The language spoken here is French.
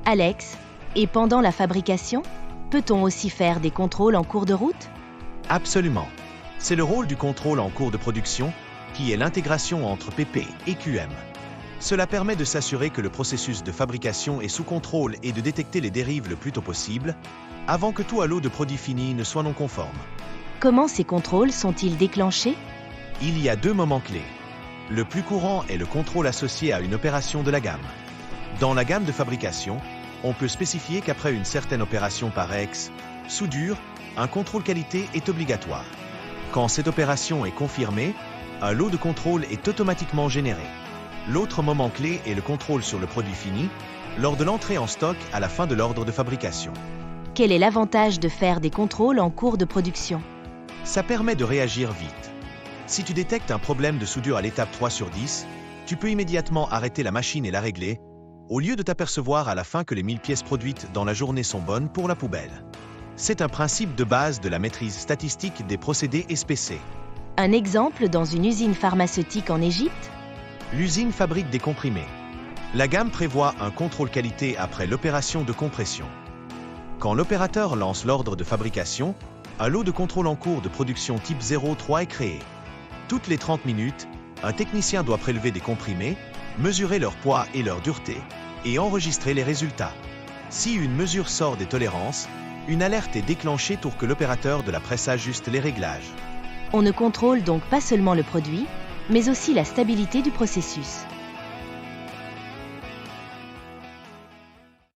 Alex, et pendant la fabrication, peut-on aussi faire des contrôles en cours de route? Absolument. C'est le rôle du contrôle en cours de production, qui est l'intégration entre PP et QM. Cela permet de s'assurer que le processus de fabrication est sous contrôle et de détecter les dérives le plus tôt possible, avant que tout halo de produit fini ne soit non conforme. Comment ces contrôles sont-ils déclenchés? Il y a 2 moments clés. Le plus courant est le contrôle associé à une opération de la gamme. Dans la gamme de fabrication, on peut spécifier qu'après une certaine opération par soudure, un contrôle qualité est obligatoire. Quand cette opération est confirmée, un lot de contrôle est automatiquement généré. L'autre moment clé est le contrôle sur le produit fini, lors de l'entrée en stock à la fin de l'ordre de fabrication. Quel est l'avantage de faire des contrôles en cours de production? Ça permet de réagir vite. Si tu détectes un problème de soudure à l'étape 3 sur 10, tu peux immédiatement arrêter la machine et la régler, au lieu de t'apercevoir à la fin que les 1000 pièces produites dans la journée sont bonnes pour la poubelle. C'est un principe de base de la maîtrise statistique des procédés SPC. Un exemple dans une usine pharmaceutique en Égypte? L'usine fabrique des comprimés. La gamme prévoit un contrôle qualité après l'opération de compression. Quand l'opérateur lance l'ordre de fabrication, un lot de contrôle en cours de production type 03 est créé. Toutes les 30 minutes, un technicien doit prélever des comprimés, mesurer leur poids et leur dureté, et enregistrer les résultats. Si une mesure sort des tolérances, une alerte est déclenchée pour que l'opérateur de la presse ajuste les réglages. On ne contrôle donc pas seulement le produit, mais aussi la stabilité du processus.